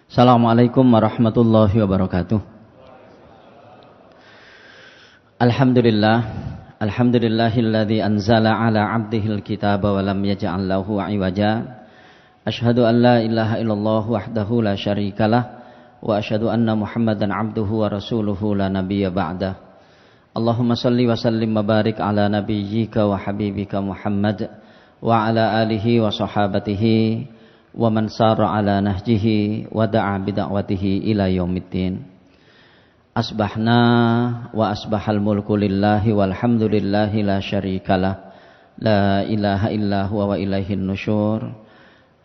Assalamualaikum warahmatullahi wabarakatuh. Alhamdulillahilladzi anzala ala 'abdihil kitaba wa lam yaj'al lahu 'iwaja. Asyhadu an la ilaha illallah wahdahu la syarikalah wa asyhadu anna Muhammadan 'abduhu wa rasuluhu la nabiyya ba'dah. Allahumma shalli wa sallim wa barik ala nabiyyika wa habibika Muhammad wa ala alihi wa sahabatihi wa man sara ala nahjihi wa da'a bida'watihi ila yaumiddin. Asbahna wa asbahal mulku lillahi walhamdulillahi la syarikalah la ilaha illa huwa wa ilaihin nusyur.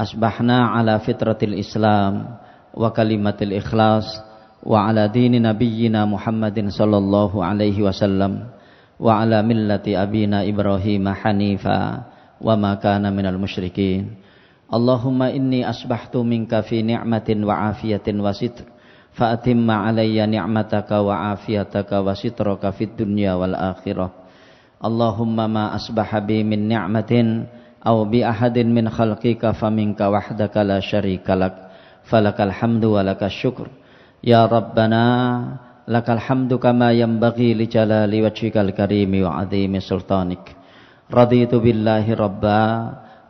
Asbahna ala fitratil islam wa kalimatil ikhlas wa ala dini nabiyyina Muhammadin sallallahu alaihi wasallam wa ala millati abina Ibrahim hanifa wa ma kana minal musyrikin. Allahumma inni asbahtu minka fi ni'matin wa afiyatin wa sitr fa'atimma alayya ni'mataka wa afiyataka wa sitraka fid dunya wal akhirah. Allahumma ma asbaha bi min ni'matin aw bi ahadin min khalqika faminka wahdaka la syarika lak falakal hamdu wa lakas syukr ya rabbana lakal hamdu kama yanbaghi li jalali wajhikal karimi wa 'azimi sultanik. Raditu billahi rabba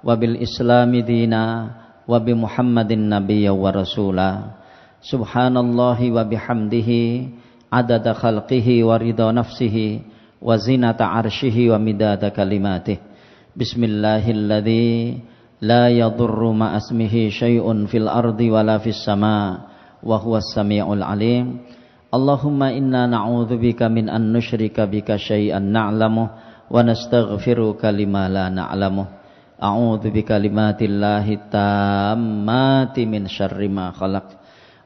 wa bil islami dina wa bi Muhammadin nabiyya wa rasula. Subhanallahi wa bihamdihi adada khalqihi wa ridha nafsihi wa zinata arshihi wa midada kalimatih. Bismillahilladzi la yadurru ma asmihi syai'un fil ardi wa la fis sama wa huwas samiul alim. Allahumma inna na'udzubika min an nusyrika bika syai'an na'lamuh wa nastaghfiruka lima la na'lamuh. A'udzu bikalimatillahi tammati min syarri ma khalaq.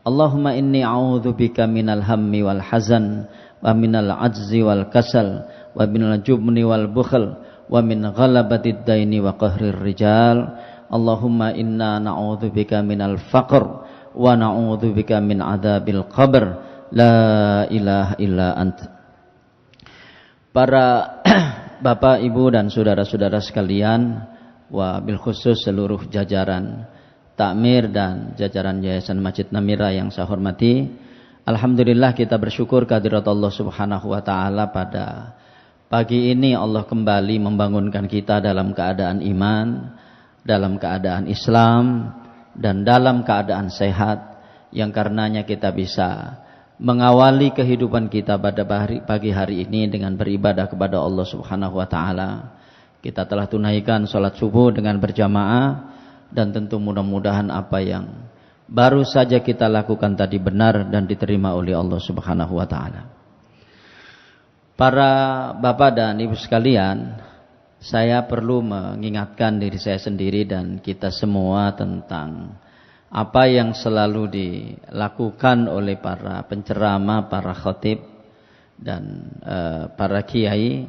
Allahumma inni a'udzu bika minal hammi wal hazan wa minal ajzi wal kasal wa minal jubni wal bukhl wa min ghalabatid daini wa qahrir rijal. Allahumma inna na'udzu bika minal faqr wa na'udzu bika min adzabil qabr. La ilaha illa ant. Para Bapak, Ibu dan saudara-saudara sekalian, wa bil khusus seluruh jajaran takmir dan jajaran Yayasan Masjid Namira yang saya hormati, alhamdulillah kita bersyukur kehadirat Allah Subhanahu wa taala pada pagi ini Allah kembali membangunkan kita dalam keadaan iman, dalam keadaan Islam dan dalam keadaan sehat, yang karenanya kita bisa mengawali kehidupan kita pada pagi hari ini dengan beribadah kepada Allah Subhanahu wa taala. Kita telah tunaikan salat subuh dengan berjamaah dan tentu mudah-mudahan apa yang baru saja kita lakukan tadi benar dan diterima oleh Allah Subhanahu wa taala. Para Bapak dan Ibu sekalian, saya perlu mengingatkan diri saya sendiri dan kita semua tentang apa yang selalu dilakukan oleh para penceramah, para khatib dan para kiai,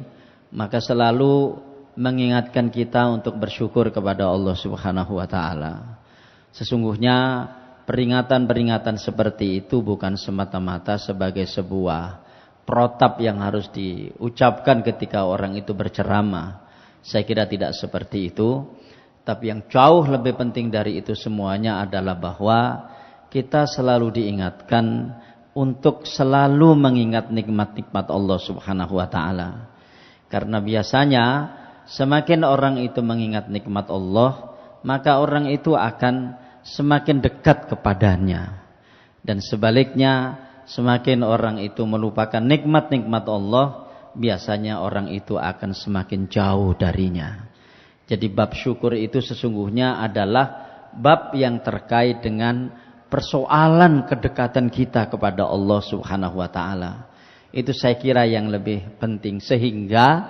maka selalu mengingatkan kita untuk bersyukur kepada Allah Subhanahu wa taala. Sesungguhnya peringatan-peringatan seperti itu bukan semata-mata sebagai sebuah protap yang harus diucapkan ketika orang itu berceramah. Saya kira tidak seperti itu. Tapi yang jauh lebih penting dari itu semuanya adalah bahwa kita selalu diingatkan untuk selalu mengingat nikmat-nikmat Allah Subhanahu wa taala. Karena biasanya semakin orang itu mengingat nikmat Allah, maka orang itu akan semakin dekat kepadanya. Dan sebaliknya, semakin orang itu melupakan nikmat-nikmat Allah, biasanya orang itu akan semakin jauh darinya. Jadi bab syukur itu sesungguhnya adalah bab yang terkait dengan persoalan kedekatan kita kepada Allah Subhanahu wa taala. Itu saya kira yang lebih penting, sehingga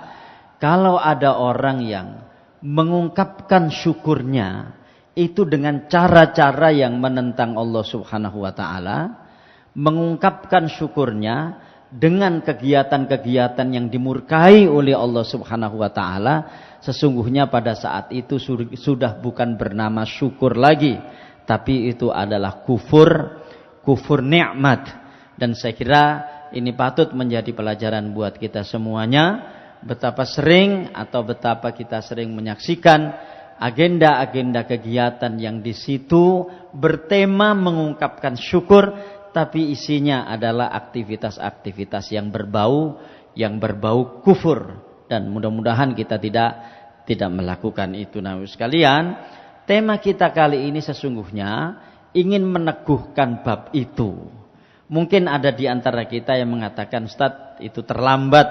kalau ada orang yang mengungkapkan syukurnya itu dengan cara-cara yang menentang Allah Subhanahu wa taala, mengungkapkan syukurnya dengan kegiatan-kegiatan yang dimurkai oleh Allah Subhanahu wa taala, sesungguhnya pada saat itu sudah bukan bernama syukur lagi, tapi itu adalah kufur nikmat. Dan saya kira ini patut menjadi pelajaran buat kita semuanya. Betapa sering atau betapa kita sering menyaksikan agenda-agenda kegiatan yang di situ bertema mengungkapkan syukur, tapi isinya adalah aktivitas-aktivitas yang berbau kufur, dan mudah-mudahan kita tidak melakukan itu. Nah, sekalian, tema kita kali ini sesungguhnya ingin meneguhkan bab itu. Mungkin ada di antara kita yang mengatakan, Ustaz, itu terlambat,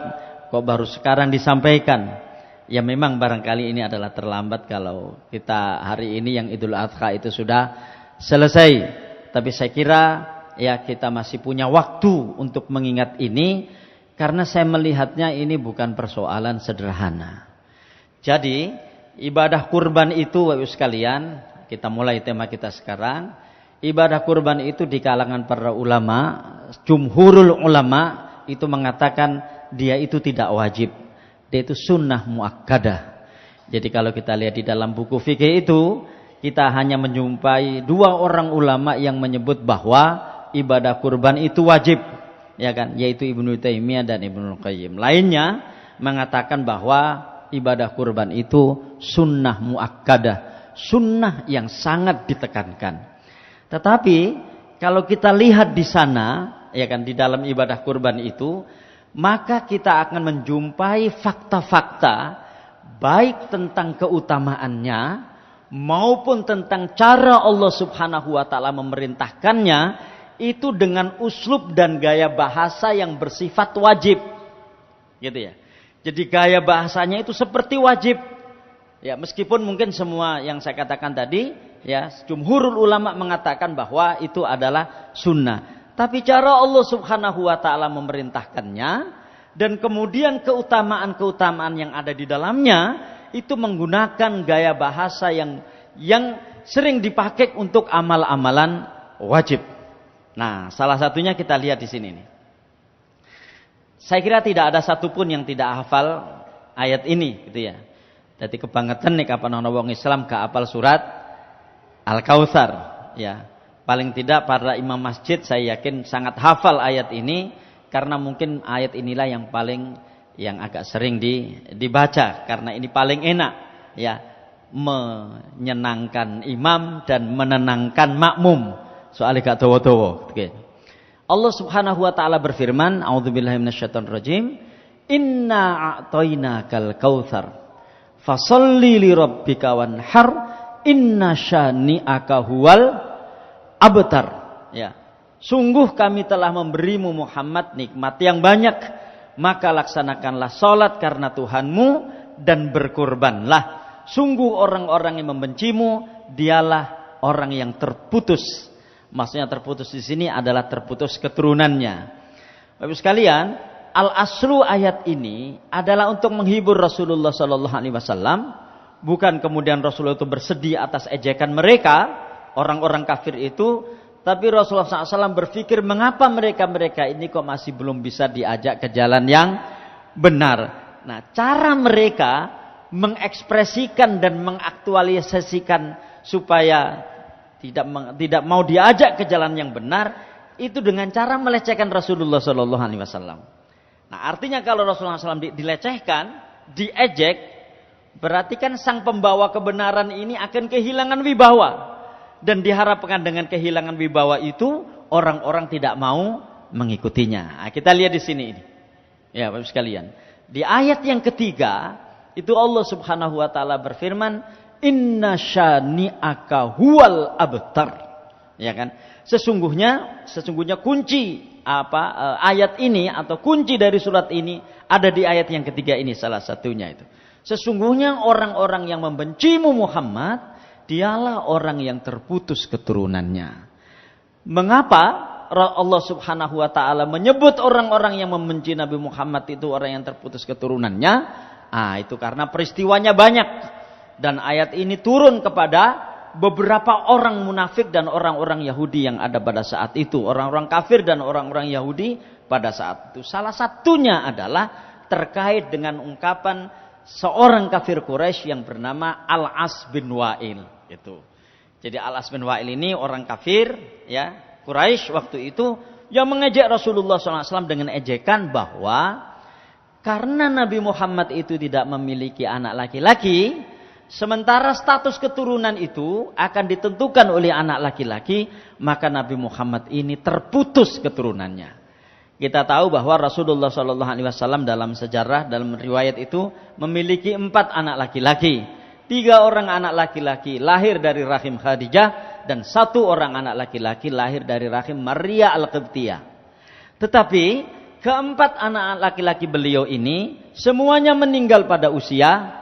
kok baru sekarang disampaikan. Ya memang barangkali ini adalah terlambat kalau kita hari ini yang Idul Adha itu sudah selesai. Tapi saya kira ya kita masih punya waktu untuk mengingat ini, karena saya melihatnya ini bukan persoalan sederhana. Jadi ibadah kurban itu, Bapak sekalian, kita mulai tema kita sekarang. Ibadah kurban itu di kalangan para ulama, jumhurul ulama itu mengatakan dia itu tidak wajib. Dia itu sunnah muakkadah. Jadi kalau kita lihat di dalam buku fikih itu, kita hanya menjumpai 2 orang ulama yang menyebut bahwa ibadah kurban itu wajib, ya kan? Yaitu Ibnu Taimiyah dan Ibnu Qayyim. Lainnya mengatakan bahwa ibadah kurban itu sunnah muakkadah, sunnah yang sangat ditekankan. Tetapi kalau kita lihat di sana, ya kan, di dalam ibadah kurban itu, maka kita akan menjumpai fakta-fakta baik tentang keutamaannya maupun tentang cara Allah Subhanahu wa taala memerintahkannya itu dengan uslub dan gaya bahasa yang bersifat wajib. Gitu ya. Jadi gaya bahasanya itu seperti wajib. Ya, meskipun mungkin semua yang saya katakan tadi, ya, jumhurul ulama mengatakan bahwa itu adalah sunnah. Tapi cara Allah Subhanahu wa taala memerintahkannya dan kemudian keutamaan-keutamaan yang ada di dalamnya itu menggunakan gaya bahasa yang sering dipakai untuk amal-amalan wajib. Nah, salah satunya kita lihat di sini nih. Saya kira tidak ada satupun yang tidak hafal ayat ini, gitu ya. Jadi kebangetan nih kapan ana wong Islam gak hafal surat Al-Kautsar, ya. Paling tidak para imam masjid saya yakin sangat hafal ayat ini, karena mungkin ayat inilah yang agak sering dibaca, karena ini paling enak, ya, menyenangkan imam dan menenangkan makmum. Soalnya gak dawa-dawa. Oke. Allah Subhanahu wa taala berfirman, a'udzubillahi minasyaitonirrajim, "Inna a'tainakal kautsar fasholli li rabbika wanhar inna syani'aka huwal abtar." Ya. Sungguh kami telah memberimu Muhammad nikmat yang banyak, maka laksanakanlah salat karena Tuhanmu dan berkurbanlah. Sungguh orang-orang yang membencimu dialah orang yang terputus. Maksudnya terputus di sini adalah terputus keturunannya. Bapak sekalian, al-aslu ayat ini adalah untuk menghibur Rasulullah sallallahu alaihi wasallam, bukan kemudian Rasulullah itu bersedih atas ejekan mereka, orang-orang kafir itu, tapi Rasulullah SAW berpikir mengapa mereka ini kok masih belum bisa diajak ke jalan yang benar. Nah, cara mereka mengekspresikan dan mengaktualisasikan supaya tidak mau diajak ke jalan yang benar itu dengan cara melecehkan Rasulullah sallallahu alaihi wasallam. Nah, artinya kalau Rasulullah SAW dilecehkan, diejek, berarti kan sang pembawa kebenaran ini akan kehilangan wibawa. Dan diharapkan dengan kehilangan wibawa itu orang-orang tidak mau mengikutinya. Nah, kita lihat di sini ini. Ya, Bapak sekalian. Di ayat yang ketiga itu Allah Subhanahu wa taala berfirman, "Inna syani'aka huwal abtar." Ya kan? Sesungguhnya kunci ayat ini atau kunci dari surat ini ada di ayat yang ketiga ini, salah satunya itu. Sesungguhnya orang-orang yang membencimu Muhammad dialah orang yang terputus keturunannya. Mengapa Allah Subhanahu wa taala menyebut orang-orang yang membenci Nabi Muhammad itu orang yang terputus keturunannya? Itu karena peristiwanya banyak. Dan ayat ini turun kepada beberapa orang munafik dan orang-orang Yahudi yang ada pada saat itu. Orang-orang kafir dan orang-orang Yahudi pada saat itu. Salah satunya adalah terkait dengan ungkapan seorang kafir Quraisy yang bernama Al-As bin Wa'il. Itu. Jadi Al-As bin Wa'il ini orang kafir, ya, Quraisy waktu itu yang mengejek Rasulullah SAW dengan ejekan bahwa karena Nabi Muhammad itu tidak memiliki anak laki-laki, Sementara status keturunan itu akan ditentukan oleh anak laki-laki, maka Nabi Muhammad ini terputus keturunannya. Kita tahu bahwa Rasulullah SAW dalam sejarah, dalam riwayat itu memiliki 4 anak laki-laki. 3 orang anak laki-laki lahir dari rahim Khadijah, dan 1 orang anak laki-laki lahir dari rahim Maria Al-Qibtiyah. Tetapi keempat anak laki-laki beliau ini semuanya meninggal pada usia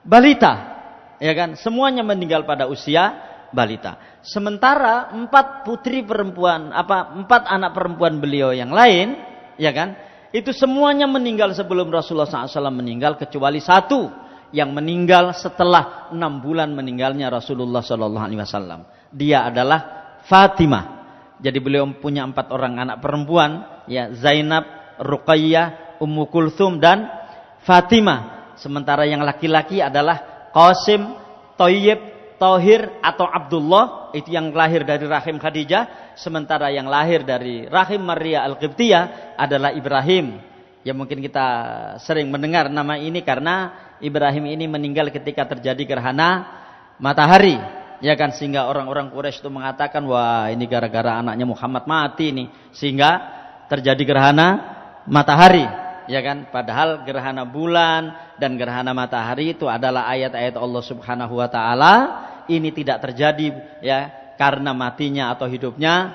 balita. Ya kan? Semuanya meninggal pada usia balita. Sementara 4 anak perempuan beliau yang lain, ya kan? Itu semuanya meninggal sebelum Rasulullah SAW meninggal, kecuali 1 yang meninggal setelah 6 bulan meninggalnya Rasulullah SAW. Dia adalah Fatimah. Jadi beliau punya 4 orang anak perempuan, ya, Zainab, Ruqayyah, Ummu Kulthum dan Fatimah. Sementara yang laki-laki adalah Qasim, Thayyib, Thahir atau Abdullah, itu yang lahir dari rahim Khadijah. Sementara yang lahir dari rahim Maria Al-Qibtiyah adalah Ibrahim. Ya mungkin kita sering mendengar nama ini karena Ibrahim ini meninggal ketika terjadi gerhana matahari. Ya kan, sehingga orang-orang Quraisy itu mengatakan, wah ini gara-gara anaknya Muhammad mati nih, sehingga terjadi gerhana matahari. Ya kan, padahal gerhana bulan dan gerhana matahari itu adalah ayat-ayat Allah Subhanahu wa taala. Ini tidak terjadi ya karena matinya atau hidupnya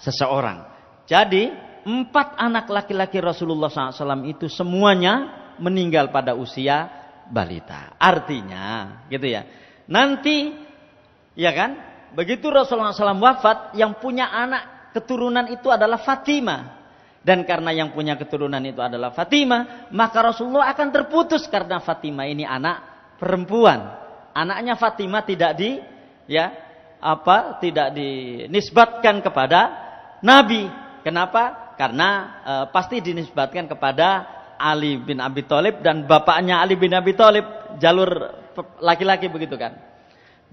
seseorang. Jadi 4 anak laki-laki Rasulullah SAW itu semuanya meninggal pada usia balita. Artinya gitu ya, nanti ya kan, begitu Rasulullah SAW wafat, yang punya anak keturunan itu adalah Fatimah. Dan karena yang punya keturunan itu adalah Fatimah, maka Rasulullah akan terputus karena Fatimah ini anak perempuan. Anaknya Fatimah tidak dinisbatkan kepada Nabi. Kenapa? Karena pasti dinisbatkan kepada Ali bin Abi Thalib dan bapaknya Ali bin Abi Thalib, jalur laki-laki begitu kan.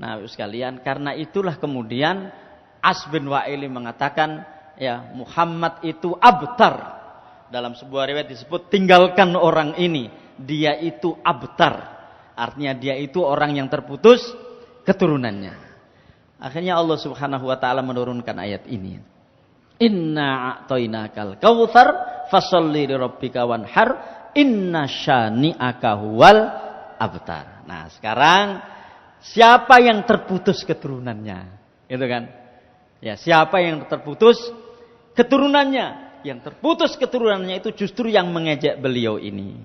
Nah, sekalian, karena itulah kemudian As bin Wa'ili mengatakan, ya, Muhammad itu abtar. Dalam sebuah riwayat disebut, tinggalkan orang ini, dia itu abtar. Artinya dia itu orang yang terputus keturunannya. Akhirnya Allah Subhanahu wa taala menurunkan ayat ini. Inna a'tainakal kautsar fasholli lirabbika wanhar inna syani'aka huwal abtar. Nah, sekarang siapa yang terputus keturunannya? Itu kan? Ya, siapa yang terputus keturunannya? Yang terputus keturunannya itu justru yang mengejek beliau ini.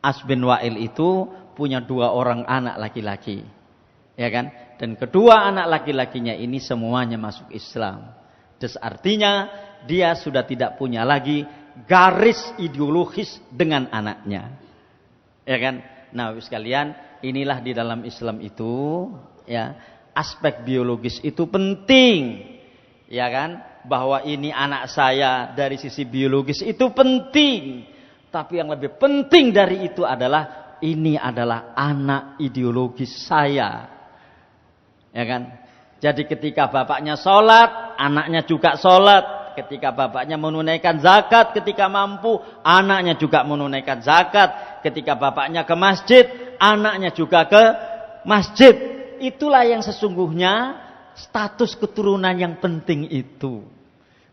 As bin Wa'il itu punya 2 orang anak laki-laki. Ya kan? Dan kedua anak laki-lakinya ini semuanya masuk Islam. Terus artinya dia sudah tidak punya lagi garis ideologis dengan anaknya. Ya kan? Nah, sekalian, inilah di dalam Islam itu, ya, aspek biologis itu penting. Ya kan? Bahwa ini anak saya dari sisi biologis itu penting. Tapi yang lebih penting dari itu adalah ini adalah anak ideologis saya. Ya kan? Jadi ketika bapaknya sholat, anaknya juga sholat. Ketika bapaknya menunaikan zakat, ketika mampu, anaknya juga menunaikan zakat. Ketika bapaknya ke masjid, anaknya juga ke masjid. Itulah yang sesungguhnya status keturunan yang penting itu.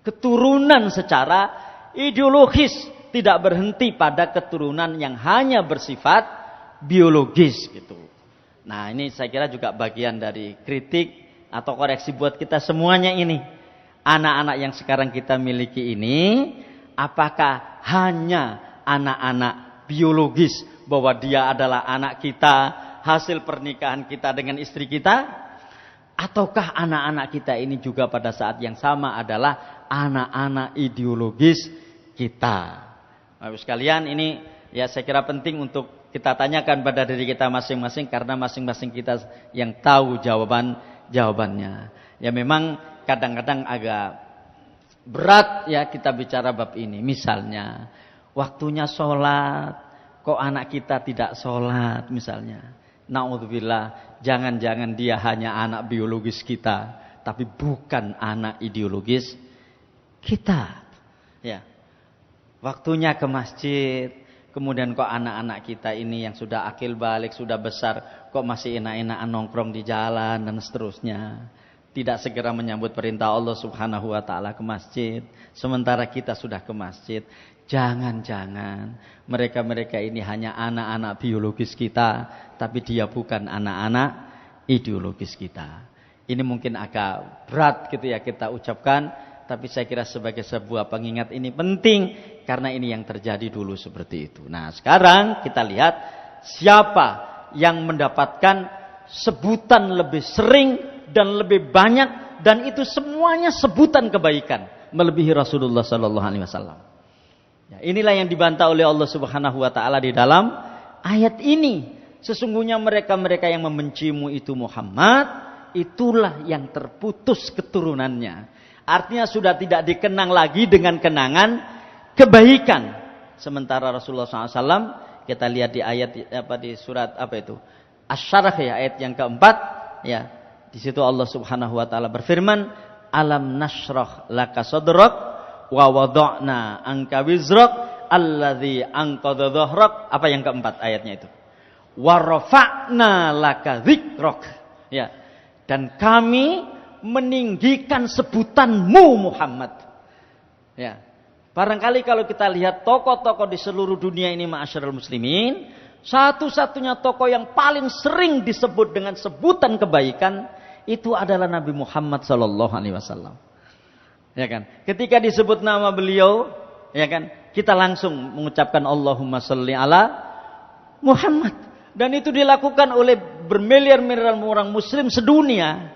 Keturunan secara ideologis, tidak berhenti pada keturunan yang hanya bersifat biologis gitu. Nah, ini saya kira juga bagian dari kritik atau koreksi buat kita semuanya ini. Anak-anak yang sekarang kita miliki ini, apakah hanya anak-anak biologis bahwa dia adalah anak kita, hasil pernikahan kita dengan istri kita? Ataukah anak-anak kita ini juga pada saat yang sama adalah anak-anak ideologis kita? Bapak sekalian, ini ya saya kira penting untuk kita tanyakan pada diri kita masing-masing, karena masing-masing kita yang tahu jawabannya. Ya memang kadang-kadang agak berat ya kita bicara bab ini. Misalnya waktunya sholat, kok anak kita tidak sholat misalnya. Na'udzubillah, jangan-jangan dia hanya anak biologis kita, tapi bukan anak ideologis kita. Ya. Waktunya ke masjid, Kemudian kok anak-anak kita ini yang sudah akil balik, sudah besar, kok masih enak-enakan nongkrong di jalan dan seterusnya. Tidak segera menyambut perintah Allah Subhanahu wa taala ke masjid, sementara kita sudah ke masjid. Jangan-jangan mereka-mereka ini hanya anak-anak biologis kita, tapi dia bukan anak-anak ideologis kita. Ini mungkin agak berat gitu ya kita ucapkan, tapi saya kira sebagai sebuah pengingat ini penting, karena ini yang terjadi dulu seperti itu. Nah, sekarang kita lihat siapa yang mendapatkan sebutan lebih sering dan lebih banyak, dan itu semuanya sebutan kebaikan melebihi Rasulullah sallallahu alaihi wasallam. Ya, inilah yang dibantah oleh Allah Subhanahu wa taala di dalam ayat ini. Sesungguhnya mereka-mereka yang membencimu itu Muhammad, itulah yang terputus keturunannya. Artinya sudah tidak dikenang lagi dengan kenangan kebaikan. Sementara Rasulullah SAW, kita lihat di ayat di surat Asy-Syarah ya, ayat yang keempat ya. Di situ Allah Subhanahu wa taala berfirman, "Alam nashrah laka sadrak wa wada'na anka wizrak alladzi anqadha dhahrak." Apa yang keempat ayatnya itu? "Wa rafa'na laka dzikrak." Ya. Dan kami meninggikan sebutanmu Muhammad. Ya. Barangkali kalau kita lihat tokoh-tokoh di seluruh dunia ini ma'asyiral muslimin, satu-satunya tokoh yang paling sering disebut dengan sebutan kebaikan itu adalah Nabi Muhammad sallallahu alaihi wasallam. Ya kan? Ketika disebut nama beliau, ya kan? Kita langsung mengucapkan Allahumma shalli ala Muhammad. Dan itu dilakukan oleh bermiliar-miliar orang muslim sedunia.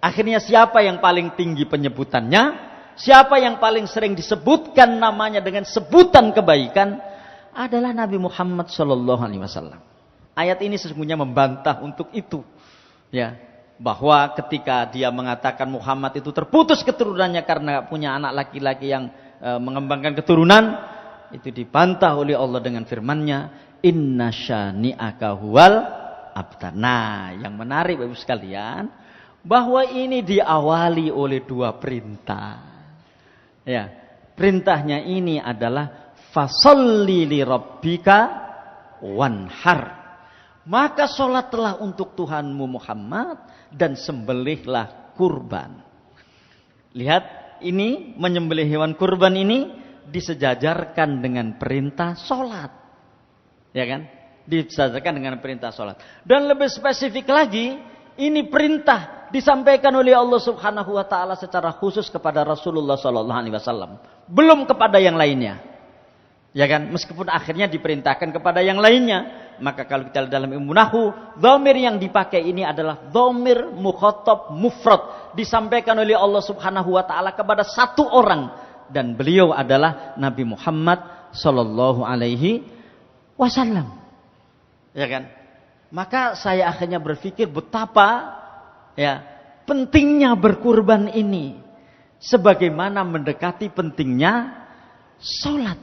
Akhirnya siapa yang paling tinggi penyebutannya? Siapa yang paling sering disebutkan namanya dengan sebutan kebaikan? Adalah Nabi Muhammad sallallahu alaihi wasallam. Ayat ini sesungguhnya membantah untuk itu. Ya. Bahwa ketika dia mengatakan Muhammad itu terputus keturunannya karena punya anak laki-laki yang mengembangkan keturunan, itu dibantah oleh Allah dengan firman-Nya, "Inna syani'aka huwal abtar." Nah, yang menarik Bapak sekalian, bahwa ini diawali oleh dua perintah. Ya, perintahnya ini adalah fasholli li rabbika wanhar. Maka sholatlah untuk Tuhanmu Muhammad dan sembelihlah kurban. Lihat, ini menyembelih hewan kurban ini disejajarkan dengan perintah sholat. Ya kan? Disejajarkan dengan perintah sholat. Dan lebih spesifik lagi, ini perintah disampaikan oleh Allah Subhanahu wa taala secara khusus kepada Rasulullah sallallahu alaihi wasallam, belum kepada yang lainnya. Ya kan? Meskipun akhirnya diperintahkan kepada yang lainnya. Maka kalau kita lihat dalam ilmu nahwu, dhamir yang dipakai ini adalah dhamir mukhatab mufrad, disampaikan oleh Allah Subhanahu wa taala kepada satu orang, dan beliau adalah Nabi Muhammad sallallahu alaihi wasallam. Ya kan? Maka saya akhirnya berpikir betapa ya pentingnya berkurban ini, sebagaimana mendekati pentingnya salat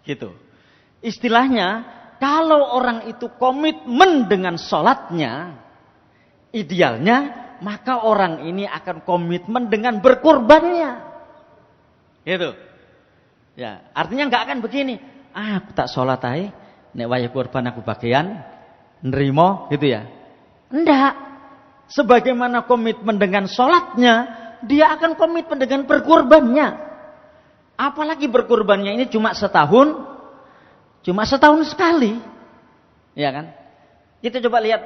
gitu. Istilahnya, kalau orang itu komitmen dengan sholatnya, idealnya, maka orang ini akan komitmen dengan berkurbannya. Gitu. Ya, artinya nggak akan begini. Aku tak sholat aja, nek wayah kurban aku bagian, nerimo, gitu ya. Enggak. Sebagaimana komitmen dengan sholatnya, dia akan komitmen dengan berkurbannya. Apalagi berkurbannya ini cuma setahun sekali, ya kan? Kita coba lihat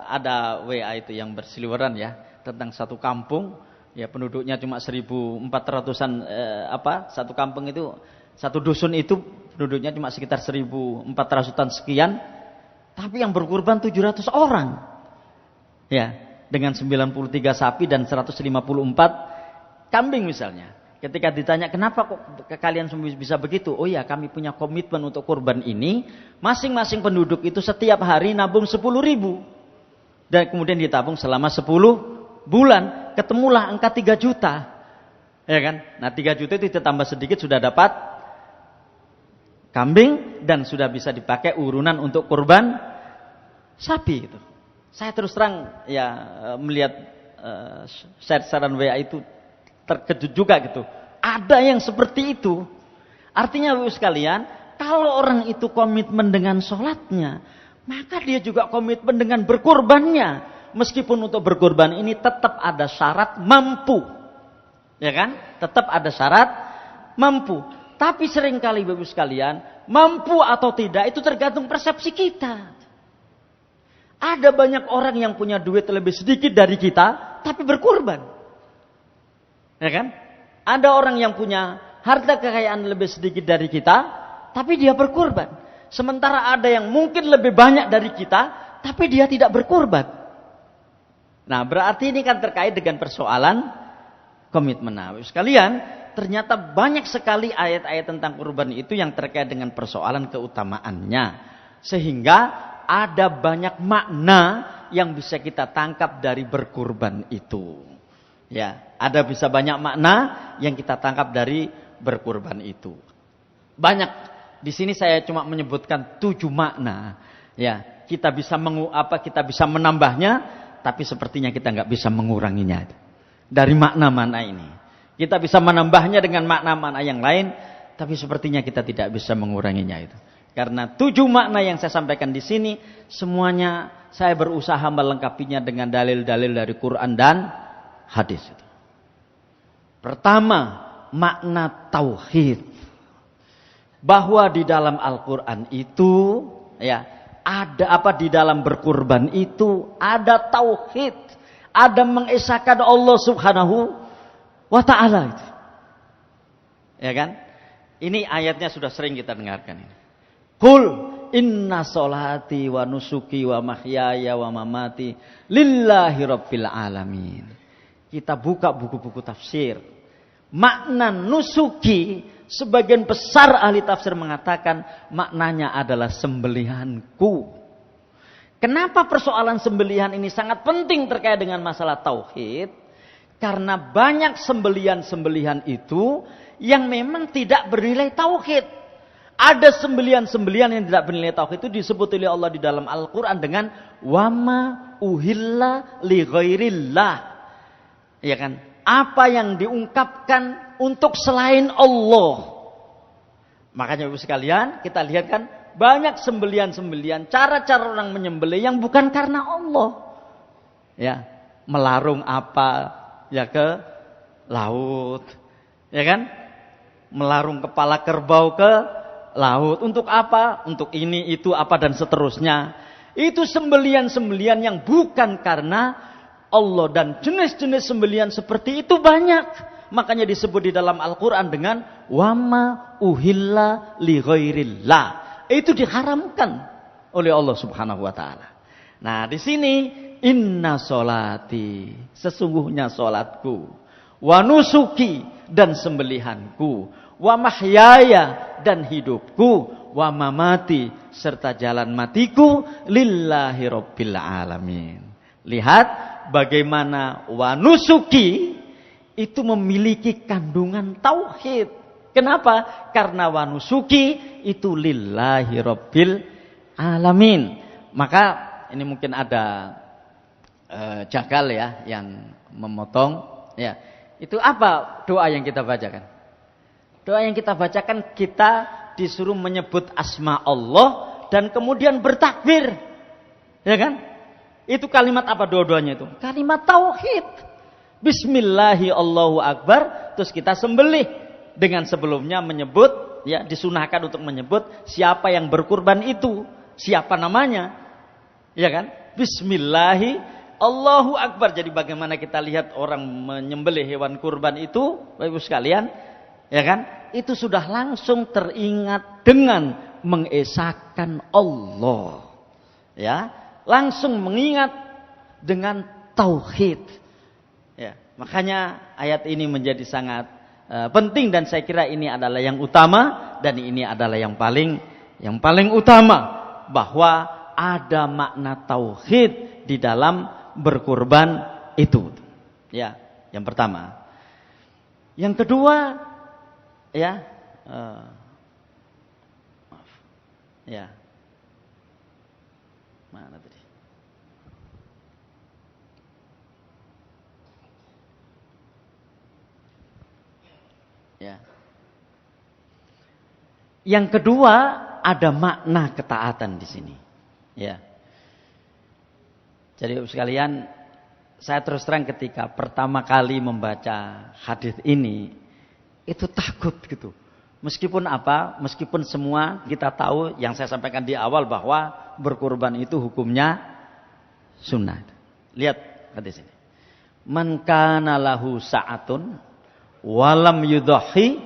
ada WA itu yang berseliweran ya tentang satu kampung, ya penduduknya cuma 1.400-an satu kampung itu, satu dusun itu penduduknya cuma sekitar 1.400-an sekian, tapi yang berkurban 700 orang, ya dengan 93 sapi dan 154 kambing misalnya. Ketika ditanya kenapa kok kalian bisa begitu? Oh ya, kami punya komitmen untuk kurban ini. Masing-masing penduduk itu setiap hari nabung 10.000. Dan kemudian ditabung selama 10 bulan. Ketemulah angka 3 juta. Ya kan? Nah 3 juta itu ditambah sedikit sudah dapat kambing. Dan sudah bisa dipakai urunan untuk kurban sapi. Gitu. Saya terus terang ya melihat share-sharean WA itu terkejut juga gitu. Ada yang seperti itu. Artinya Bapak sekalian, Kalau orang itu komitmen dengan sholatnya, maka dia juga komitmen dengan berkurbannya. Meskipun untuk berkurban ini tetap ada syarat mampu. Ya kan? Tetap ada syarat mampu. Tapi seringkali Bapak sekalian, mampu atau tidak itu tergantung persepsi kita. Ada banyak orang yang punya duit lebih sedikit dari kita, tapi berkurban. Ya kan? Ada orang yang punya harta kekayaan lebih sedikit dari kita, tapi dia berkurban. Sementara ada yang mungkin lebih banyak dari kita, tapi dia tidak berkurban. Nah, berarti ini kan terkait dengan persoalan komitmen. Nah, sekalian, ternyata banyak sekali ayat-ayat tentang kurban itu yang terkait dengan persoalan keutamaannya. Sehingga ada banyak makna yang bisa kita tangkap dari berkurban itu. Ya, ada bisa banyak makna yang kita tangkap dari berkurban itu. Banyak. Di sini saya cuma menyebutkan 7 makna. Ya, kita bisa kita bisa menambahnya, tapi sepertinya kita nggak bisa menguranginya. Dari makna-makna ini. Kita bisa menambahnya dengan makna-makna yang lain, tapi sepertinya kita tidak bisa menguranginya itu. Karena 7 makna yang saya sampaikan di sini, semuanya saya berusaha melengkapinya dengan dalil-dalil dari Quran dan hadis itu. Pertama, makna tauhid. Bahwa di dalam Al-Quran itu, ya, ada apa di dalam berkurban itu, ada tauhid, ada mengesahkan Allah Subhanahu wa ta'ala itu. Ya kan? Ini ayatnya sudah sering kita dengarkan ini. Qul inna sholati wa nusuki wa mahyaya wa mamati lillahi rabbil alamin. Kita buka buku-buku tafsir. Makna nusuki, sebagian besar ahli tafsir mengatakan maknanya adalah sembelihanku. Kenapa persoalan sembelihan ini sangat penting terkait dengan masalah tauhid? Karena banyak sembelihan-sembelihan itu yang memang tidak bernilai tauhid. Ada sembelihan-sembelihan yang tidak bernilai tauhid itu disebut oleh Allah di dalam Al-Quran dengan wama uhilla li ghairillah. Ya kan? Apa yang diungkapkan untuk selain Allah. Makanya Ibu sekalian, kita lihat kan banyak sembelihan-sembelihan, cara-cara orang menyembelih yang bukan karena Allah. Ya, melarung apa ya ke laut. Ya kan? Melarung kepala kerbau ke laut. Untuk apa? Untuk ini, itu, apa dan seterusnya. Itu sembelihan-sembelihan yang bukan karena Allah, dan jenis-jenis sembelihan seperti itu banyak. Makanya disebut di dalam Al-Quran dengan wama uhilla li ghairillah. Itu diharamkan oleh Allah Subhanahu wa ta'ala. Nah, di sini inna sholati, sesungguhnya sholatku, wa nusuki, dan sembelihanku, wa mahyaya, dan hidupku, wa mamati, serta jalan matiku, lillahi rabbil alamin. Lihat bagaimana wanusuki itu memiliki kandungan tauhid. Kenapa? Karena wanusuki itu lillahi rabbil alamin. Maka ini mungkin ada jagal ya yang memotong. Ya, itu apa doa yang kita bacakan? Doa yang kita bacakan, kita disuruh menyebut asma Allah dan kemudian bertakbir. Ya kan? Itu kalimat apa dua-duanya itu? Kalimat tauhid. Bismillahi Allahu Akbar. Terus kita sembelih. Dengan sebelumnya menyebut, ya, disunahkan untuk menyebut siapa yang berkurban itu. Siapa namanya. Ya kan? Bismillahi Allahu Akbar. Jadi bagaimana kita lihat orang menyembelih hewan kurban itu, Bapak Ibu sekalian, ya kan? Itu sudah langsung teringat dengan mengesahkan Allah. Ya. Langsung mengingat dengan tauhid. Ya, makanya ayat ini menjadi sangat penting dan saya kira ini adalah yang utama dan ini adalah yang paling utama, bahwa ada makna tauhid di dalam berkurban itu. Ya, yang pertama. Yang kedua, ya, maaf. Ya. Mana tadi? Ya. Yang kedua, ada makna ketaatan di sini. Ya. Jadi sekalian, saya terus terang ketika pertama kali membaca hadis ini, itu takut gitu. Meskipun apa? Meskipun semua kita tahu yang saya sampaikan di awal bahwa berkurban itu hukumnya sunnah. Lihat hadis ini. Man kana lahu sa'atun walam yudhahi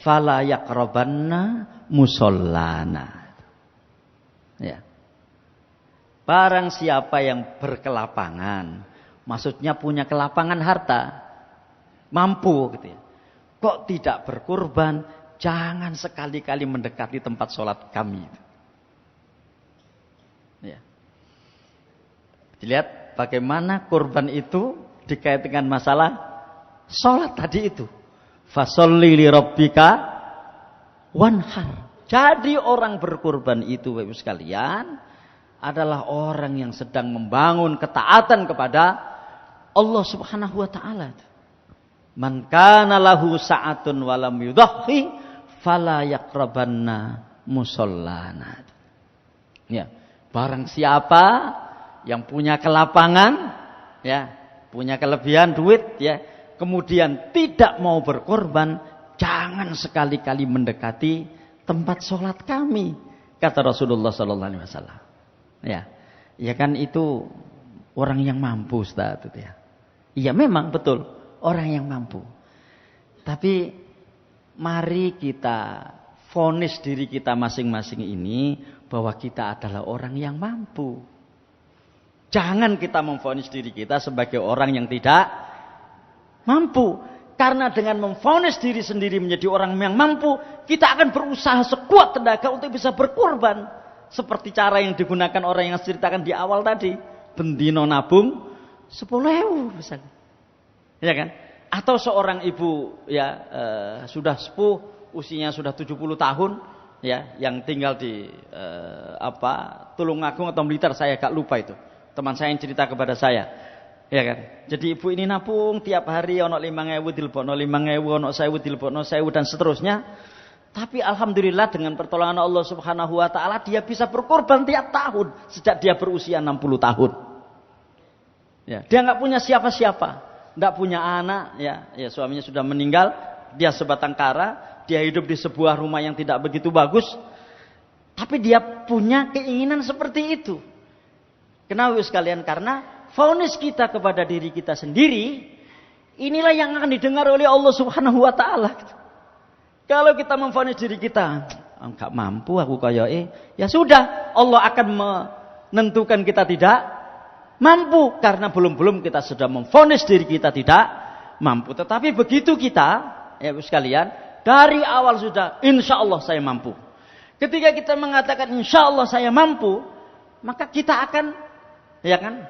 fala yaqrabanna musallana. Ya. Barang siapa yang berkelapangan, maksudnya punya kelapangan harta, mampu gitu ya. Kok tidak berkurban, jangan sekali-kali mendekati tempat sholat kami. Ya. Dilihat bagaimana kurban itu dikait dengan masalah sholat tadi itu. Fasholli li rabbika wanhar. Jadi orang berkurban itu Bapak sekalian adalah orang yang sedang membangun ketaatan kepada Allah Subhanahu wa taala. Man kana lahu sa'atun wa lam yudhahi fala yaqrabanna musallana. Ya, barang siapa yang punya kelapangan, ya, punya kelebihan duit, ya, kemudian tidak mau berkorban, jangan sekali-kali mendekati tempat sholat kami, kata Rasulullah sallallahu alaihi wasallam. Ya. Ya kan itu orang yang mampu, Ustaz, itu ya. Iya memang betul, orang yang mampu. Tapi mari kita vonis diri kita masing-masing ini bahwa kita adalah orang yang mampu. Jangan kita memvonis diri kita sebagai orang yang tidak mampu. Karena dengan memvonis diri sendiri menjadi orang yang mampu, kita akan berusaha sekuat tenaga untuk bisa berkorban. Seperti cara yang digunakan orang yang ceritakan di awal tadi. Bendino nabung 10.000 misalnya. Ya kan? Atau seorang ibu ya sudah sepuh, usianya sudah 70 tahun, ya, yang tinggal di Tulungagung atau Blitar, saya agak lupa itu. Teman saya yang cerita kepada saya. Ya kan? Jadi ibu ini nabung tiap hari ono 5.000 dilebokno 5.000, ono 1.000 dilebokno 1.000 dan seterusnya. Tapi alhamdulillah dengan pertolongan Allah Subhanahu wa taala dia bisa berkorban tiap tahun sejak dia berusia 60 tahun. Ya, dia enggak punya siapa-siapa, enggak punya anak, ya suaminya sudah meninggal, dia sebatang kara, dia hidup di sebuah rumah yang tidak begitu bagus. Tapi dia punya keinginan seperti itu. Kenapa sekalian? Karena vonis kita kepada diri kita sendiri, inilah yang akan didengar oleh Allah Subhanahu wa taala. Kalau kita memvonis diri kita, enggak mampu aku koyoke, ya sudah, Allah akan menentukan kita tidak mampu karena belum kita sudah memvonis diri kita tidak mampu. Tetapi begitu kita, ya sekalian, dari awal sudah insya Allah saya mampu. Ketika kita mengatakan insya Allah saya mampu, maka kita akan, ya kan,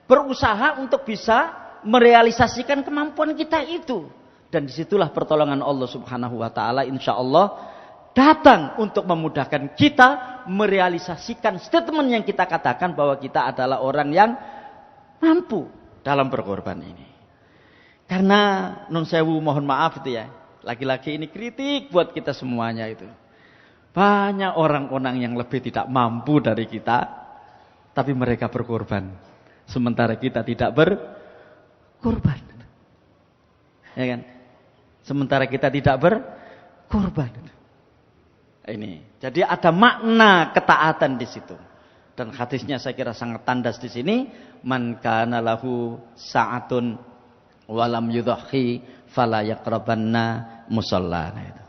berusaha untuk bisa merealisasikan kemampuan kita itu. Dan disitulah pertolongan Allah Subhanahu wa taala insya Allah datang untuk memudahkan kita merealisasikan statement yang kita katakan bahwa kita adalah orang yang mampu dalam berkorban ini. Karena nun sewu mohon maaf itu ya, lagi-lagi ini kritik buat kita semuanya itu. Banyak orang-orang yang lebih tidak mampu dari kita, tapi mereka berkorban. Sementara kita tidak berkorban. Ya kan? Sementara kita tidak berkorban. Ini. Jadi ada makna ketaatan di situ. Dan hadisnya saya kira sangat tandas di sini. Man kana lahu sa'atun walam yudhahi fala yaqrabanna musallana itu.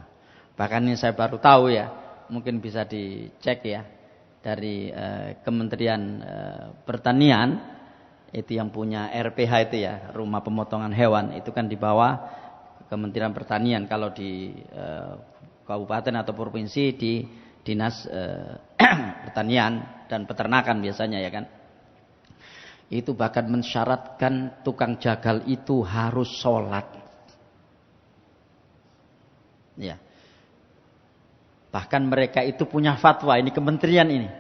Bahkan ini saya baru tahu ya. Mungkin bisa dicek ya dari Kementerian Pertanian itu yang punya RPH itu ya, Rumah Pemotongan Hewan, itu kan di bawah Kementerian Pertanian. Kalau di kabupaten atau provinsi di Dinas Pertanian dan Peternakan biasanya ya kan. Itu bahkan mensyaratkan tukang jagal itu harus sholat. Ya. Bahkan mereka itu punya fatwa, ini kementerian ini.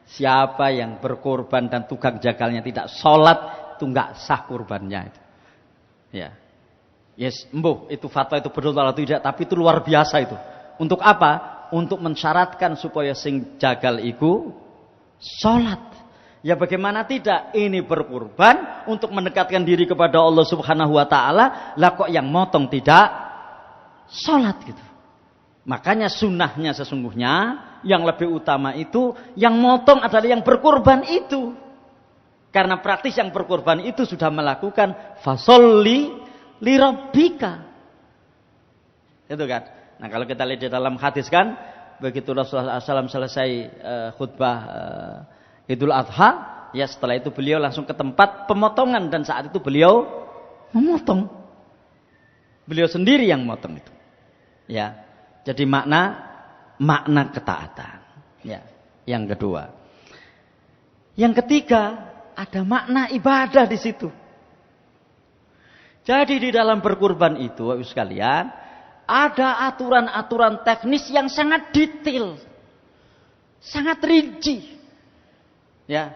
Siapa yang berkorban dan tukang jagalnya tidak sholat, itu enggak sah kurbannya. Ya. Yes, embuh, itu fatwa itu betul atau tidak, tapi itu luar biasa itu. Untuk apa? untuk mensyaratkan supaya sing jagal iku salat. Ya bagaimana tidak, ini berkurban untuk mendekatkan diri kepada Allah Subhanahu wa taala, lah kok yang motong tidak salat gitu. Makanya sunnahnya sesungguhnya yang lebih utama itu yang motong adalah yang berkurban itu. Karena praktis yang berkurban itu sudah melakukan fasolli li rabbika. Itu kan. Nah kalau kita lihat di dalam hadis kan, begitu Rasulullah SAW selesai khutbah Idul Adha, ya setelah itu beliau langsung ke tempat pemotongan dan saat itu beliau memotong. Beliau sendiri yang memotong itu. Ya. Jadi makna ketaatan. Ya. Yang kedua. Yang ketiga, ada makna ibadah di situ. Jadi di dalam berkurban itu, Bapak Ibu sekalian, ada aturan-aturan teknis yang sangat detail. Sangat rinci. Ya.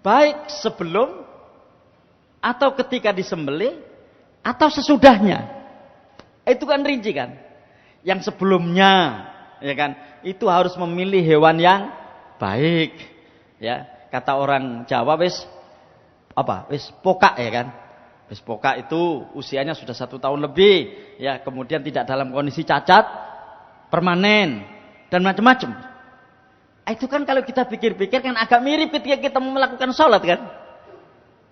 Baik sebelum atau ketika disembelih atau sesudahnya. Itu kan rinci kan? Yang sebelumnya, ya kan, itu harus memilih hewan yang baik, ya. Kata orang Jawa wis pokak, ya kan, wis pokak itu usianya sudah 1 tahun lebih, ya, kemudian tidak dalam kondisi cacat, permanen dan macam-macam. Itu kan kalau kita pikir-pikir kan agak mirip ketika kita melakukan sholat kan,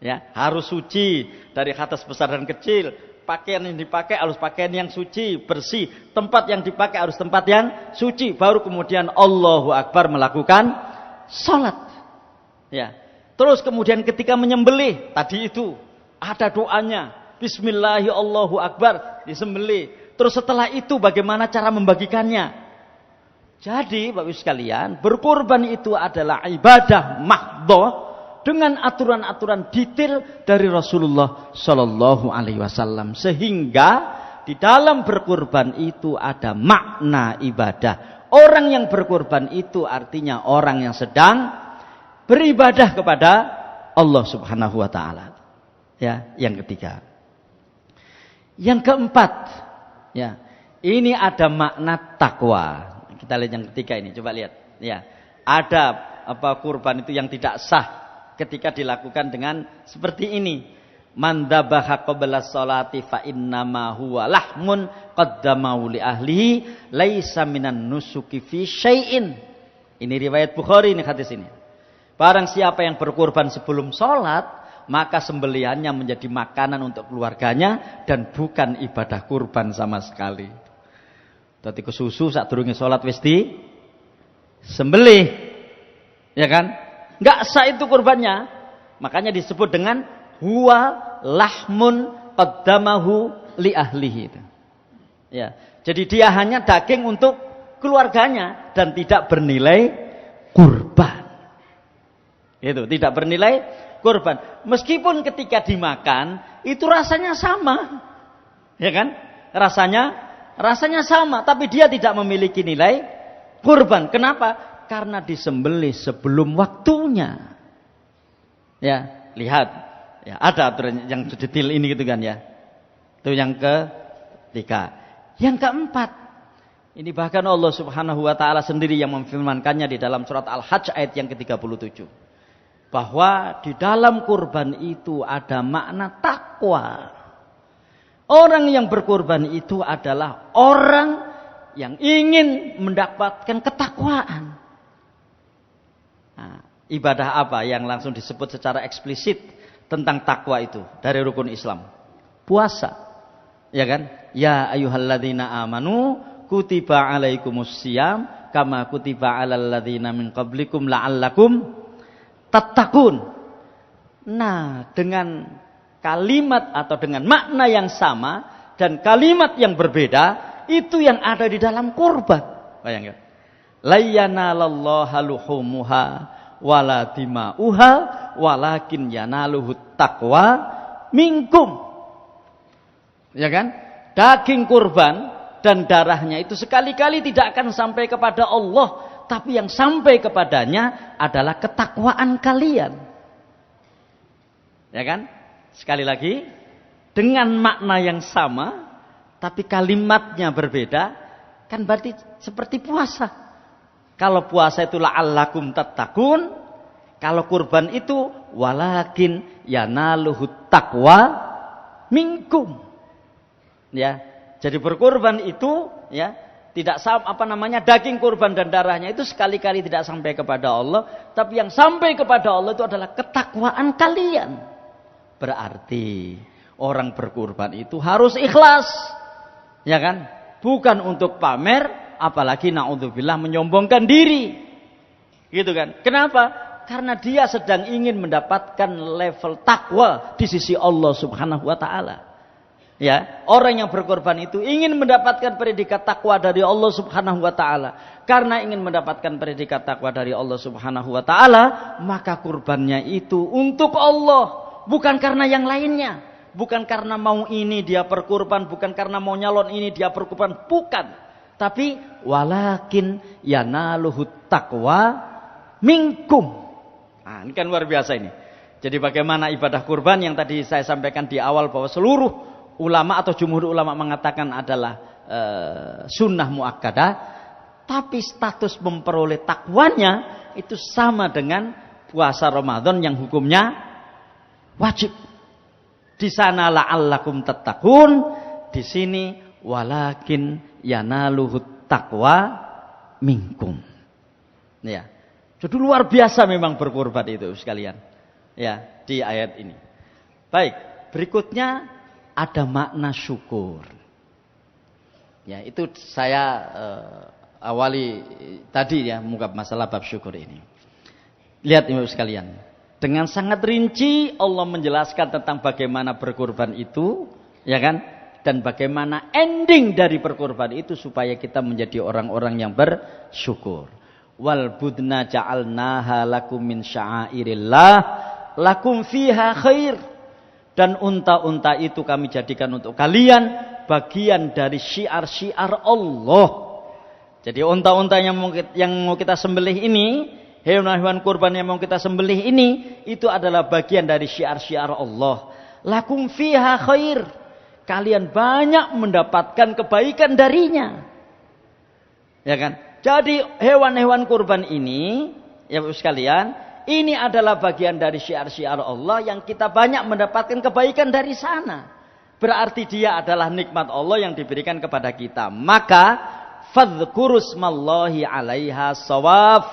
ya, harus suci dari hadas besar dan kecil. Pakaian yang dipakai harus pakaian yang suci, bersih. Tempat yang dipakai harus tempat yang suci. Baru kemudian Allahu Akbar melakukan salat. Ya. Terus kemudian ketika menyembelih, tadi itu ada doanya. Bismillahirrahmanirrahim, Allahu Akbar, disembelih. Terus setelah itu bagaimana cara membagikannya? Jadi Bapak Ibu sekalian, berkorban itu adalah ibadah mahdhah dengan aturan-aturan detail dari Rasulullah Shallallahu Alaihi Wasallam, sehingga di dalam berkurban itu ada makna ibadah. Orang yang berkurban itu artinya orang yang sedang beribadah kepada Allah Subhanahu Wa Taala. Ya, yang ketiga. Yang keempat, ya, ini ada makna takwa. Kita lihat yang ketiga ini, coba lihat. Ya, ada kurban itu yang tidak sah ketika dilakukan dengan seperti ini. Man dzabaha qabla sholati fa innama huwa lahmun qaddamahu li ahlihi laisa minan nusuki fi syai'in. Ini riwayat Bukhari ini hadis ini. Barang siapa yang berkurban sebelum sholat, maka sembelihannya menjadi makanan untuk keluarganya dan bukan ibadah kurban sama sekali. Dadi kesusu sak durunge sholat wis di sembelih. Ya kan? Enggak sah itu kurbannya. Makanya disebut dengan huwa lahmun qaddamahu li ahlihi. Ya. Jadi dia hanya daging untuk keluarganya dan tidak bernilai kurban. Itu, tidak bernilai kurban. Meskipun ketika dimakan itu rasanya sama. Ya kan? Rasanya sama, tapi dia tidak memiliki nilai kurban. Kenapa? Karena disembelih sebelum waktunya. Ya, lihat. Ya, ada aturan yang detail ini gitu kan ya. Itu yang ketiga. Yang keempat. Ini bahkan Allah Subhanahu wa taala sendiri yang memfirmankannya di dalam surat Al-Hajj ayat yang ke-37. Bahwa di dalam kurban itu ada makna takwa. Orang yang berkurban itu adalah orang yang ingin mendapatkan ketakwaan. Nah, ibadah apa yang langsung disebut secara eksplisit tentang takwa itu dari rukun Islam? Puasa. Ya kan? Ya ayyuhalladzina amanu kutiba alaikumussyiyam kama kutiba alal ladzina min qablikum la'allakum tattaqun. Nah, dengan kalimat atau dengan makna yang sama dan kalimat yang berbeda itu yang ada di dalam kurban. Bayangkan. La yanalallaha luhumuha wala dima'uha walakin yanaluhu taqwa minkum. Ya kan? Daging kurban dan darahnya itu sekali-kali tidak akan sampai kepada Allah, tapi yang sampai kepadanya adalah ketakwaan kalian. Ya kan? Sekali lagi, dengan makna yang sama tapi kalimatnya berbeda, kan berarti seperti puasa. Kalau puasa itu la'allakum tattaqun, kalau kurban itu walakin yanaluhut taqwa minkum. Ya. Jadi berkurban itu ya tidak daging kurban dan darahnya itu sekali-kali tidak sampai kepada Allah, tapi yang sampai kepada Allah itu adalah ketakwaan kalian. Berarti orang berkurban itu harus ikhlas. Ya kan? Bukan untuk pamer, apalagi naudzubillah menyombongkan diri. Gitu kan? Kenapa? Karena dia sedang ingin mendapatkan level takwa di sisi Allah Subhanahu wa taala. Ya, orang yang berkorban itu ingin mendapatkan predikat takwa dari Allah Subhanahu wa taala. Karena ingin mendapatkan predikat takwa dari Allah Subhanahu wa taala, maka kurbannya itu untuk Allah, bukan karena yang lainnya. Bukan karena mau ini dia berkurban, bukan karena mau nyalon ini dia berkurban, bukan. Tapi walakin yanaluhut taqwa minkum. Nah, ini kan luar biasa ini. Jadi bagaimana ibadah kurban yang tadi saya sampaikan di awal bahwa seluruh ulama atau jumhur ulama mengatakan adalah sunnah muakkadah, tapi status memperoleh takwanya itu sama dengan puasa Ramadan yang hukumnya wajib. Di sana la'allakum tattaqun, di sini walakin yanaluhut taqwa minkum. Ya. Jadi luar biasa memang berkorban itu sekalian. Ya, di ayat ini. Baik, berikutnya ada makna syukur. Ya, itu saya awali tadi ya mengungkap masalah bab syukur ini. Lihat Ibu sekalian. Dengan sangat rinci Allah menjelaskan tentang bagaimana berkorban itu, ya kan? Dan bagaimana ending dari berkorban itu supaya kita menjadi orang-orang yang bersyukur. Wal budna ja'alnaha lakum min sya'airillah lakum fiha khair. Dan unta-unta itu kami jadikan untuk kalian bagian dari syiar-syiar Allah. Jadi unta-unta yang mau kita sembelih ini, hewan-hewan kurban yang mau kita sembelih ini, itu adalah bagian dari syiar-syiar Allah. Lakum fiha khair. Kalian banyak mendapatkan kebaikan darinya. Ya kan? Jadi hewan-hewan kurban ini, ya Bapak sekalian, ini adalah bagian dari syiar-syiar Allah yang kita banyak mendapatkan kebaikan dari sana. Berarti dia adalah nikmat Allah yang diberikan kepada kita. Maka fadhkurusmallahi 'alaiha shawaf.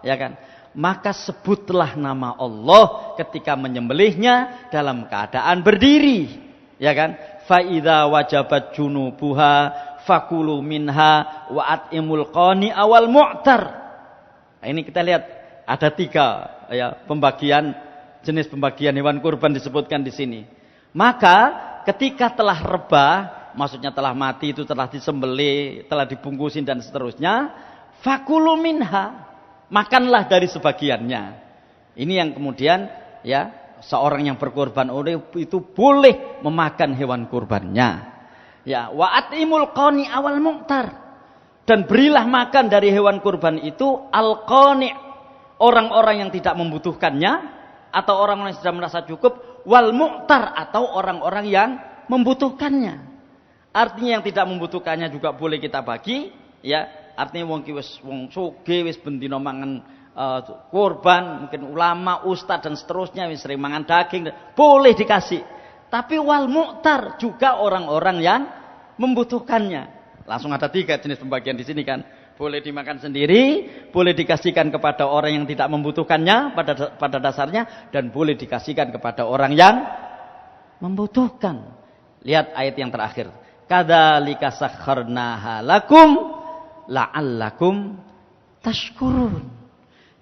Ya kan? Maka sebutlah nama Allah ketika menyembelihnya dalam keadaan berdiri. Ya kan? Fa idza wajabat junubuha fakulu minha wa atimul qani awal mu'tar. Nah, ini kita lihat ada 3 ya pembagian jenis pembagian hewan kurban disebutkan di sini. Maka ketika telah rebah, maksudnya telah mati itu telah disembelih, telah dibungkusin dan seterusnya, fakulu minha. Makanlah dari sebagiannya. Ini yang kemudian ya seorang yang berkorban itu boleh memakan hewan kurbannya. Ya, wa atimul qani awal mu'tar. Dan berilah makan dari hewan kurban itu al-qani, orang-orang yang tidak membutuhkannya atau orang-orang yang sudah merasa cukup, wal mu'tar atau orang-orang yang membutuhkannya. Artinya yang tidak membutuhkannya juga boleh kita bagi, ya. Artinya wong ki wis wong sugih wis bendina mangan kurban, mungkin ulama, ustaz dan seterusnya wis sering mangan daging, boleh dikasih. Tapi wal mu'tar juga orang-orang yang membutuhkannya. Langsung ada 3 jenis pembagian di sini kan. Boleh dimakan sendiri, boleh dikasihkan kepada orang yang tidak membutuhkannya pada dasarnya, dan boleh dikasihkan kepada orang yang membutuhkan. Lihat ayat yang terakhir. Kadzalika sakharnaha lakum la'allakum tashkurun.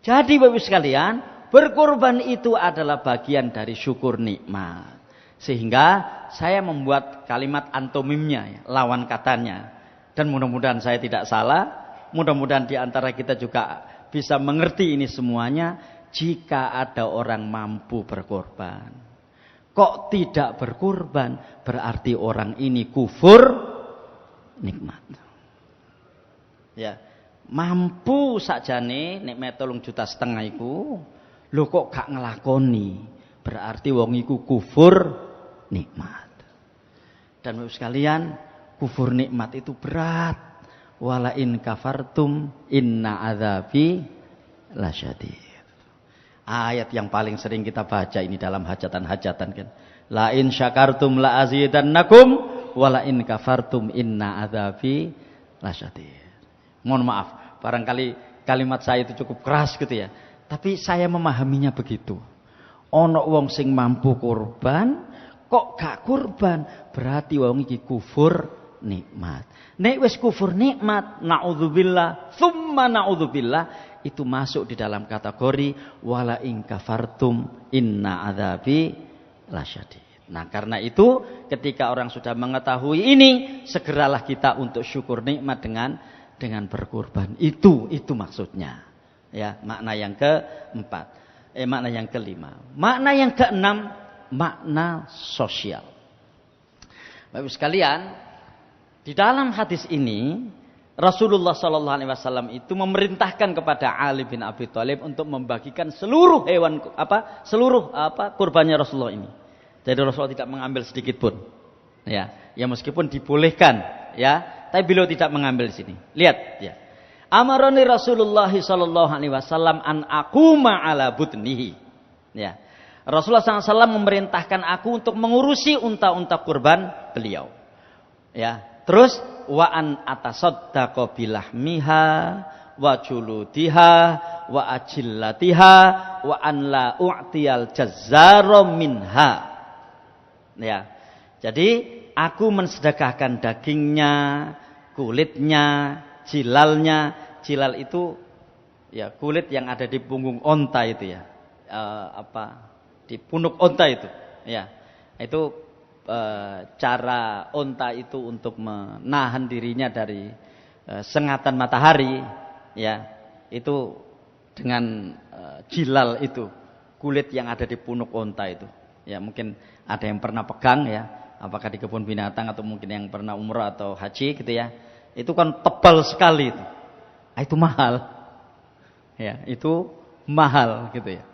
Jadi Bapak sekalian, berkorban itu adalah bagian dari syukur nikmat. Sehingga saya membuat kalimat antonimnya, ya, lawan katanya. Dan mudah-mudahan saya tidak salah, mudah-mudahan di antara kita juga bisa mengerti ini semuanya. Jika ada orang mampu berkorban, kok tidak berkorban, berarti orang ini kufur nikmat. Ya, mampu sakjane nek met 3,5 juta iku, lho kok gak ngelakoni, berarti wong iku kufur nikmat. Dan Bapak sekalian, kufur nikmat itu berat. wala in kafartum inna adzabi lasyadid. Ayat yang paling sering kita baca ini dalam hajatan-hajatan kan. La in syakartum la azidannakum wala in kafartum inna adzabi lasyadid. Mohon maaf, barangkali kalimat saya itu cukup keras gitu ya. Tapi saya memahaminya begitu. Ono wong sing mampu kurban, kok gak kurban, berarti wong iki kufur nikmat. Nek wis kufur nikmat, naudzubillah, tsumma naudzubillah, itu masuk di dalam kategori wala in kafartum inna adzabi lasyadid. Nah, karena itu ketika orang sudah mengetahui ini, segeralah kita untuk syukur nikmat dengan berkurban. Itu maksudnya. Ya, makna yang keempat. Makna yang kelima. Makna yang keenam, makna sosial. Bapak sekalian, di dalam hadis ini Rasulullah sallallahu alaihi wasallam itu memerintahkan kepada Ali bin Abi Thalib untuk membagikan seluruh kurbannya Rasulullah ini. Jadi Rasulullah tidak mengambil sedikit pun. Ya meskipun dibolehkan, ya, tapi beliau tidak mengambil di sini. Lihat, ya. Amaroni Rasulullah sallallahu alaihi wasallam an aquma ala butnihi. Ya. Rasulullah SAW memerintahkan aku untuk mengurusi unta-unta kurban beliau. Ya. Terus wa an atasaddaqa bilahmiha wa juludiha wa ajillatiha wa an la u'tiyal jazzara minha. Ya. Jadi aku mensedekahkan dagingnya, kulitnya, jilalnya. Jilal itu ya kulit yang ada di punggung onta itu ya. Di punuk onta itu. Ya. Itu cara onta itu untuk menahan dirinya dari sengatan matahari, ya. Itu dengan jilal itu, kulit yang ada di punuk onta itu. Ya, mungkin ada yang pernah pegang ya, apakah di kebun binatang atau mungkin yang pernah umrah atau haji gitu ya. Itu kan tebal sekali itu. Itu mahal. Ya, itu mahal gitu ya.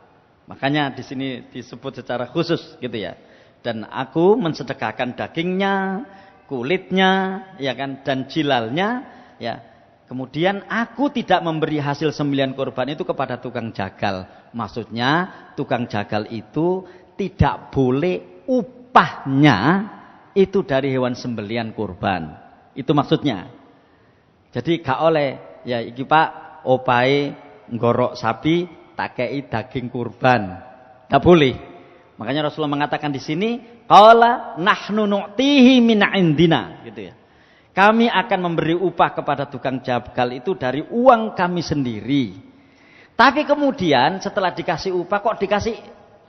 Makanya di sini disebut secara khusus gitu ya. Dan aku mensedekahkan dagingnya, kulitnya, ya kan, dan jilalnya, ya. Kemudian aku tidak memberi hasil sembelihan kurban itu kepada tukang jagal. Maksudnya tukang jagal itu tidak boleh upahnya itu dari hewan sembelihan kurban. Itu maksudnya. Jadi gak oleh, ya iki Pak, opahe nggorok sapi tak kei daging kurban. Gak boleh. Makanya Rasulullah mengatakan di sini, qala nahnu nu'tihi min indina, gitu ya. Kami akan memberi upah kepada tukang jagal itu dari uang kami sendiri. Tapi kemudian setelah dikasih upah kok dikasih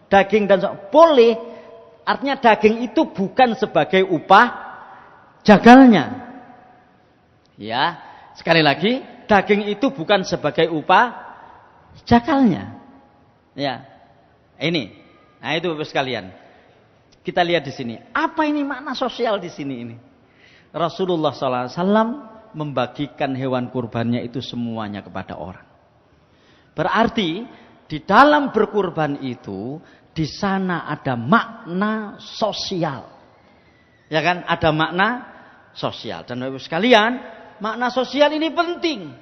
daging dan boleh. Artinya daging itu bukan sebagai upah jagalnya. Ya, sekali lagi daging itu bukan sebagai upah jagalnya. Ya. Ini. Nah, itu Bapak sekalian. Kita lihat di sini. Apa ini makna sosial di sini ini? Rasulullah SAW membagikan hewan kurbannya itu semuanya kepada orang. Berarti di dalam berkurban itu di sana ada makna sosial. Ya kan? Ada makna sosial. Dan Bapak sekalian, makna sosial ini penting.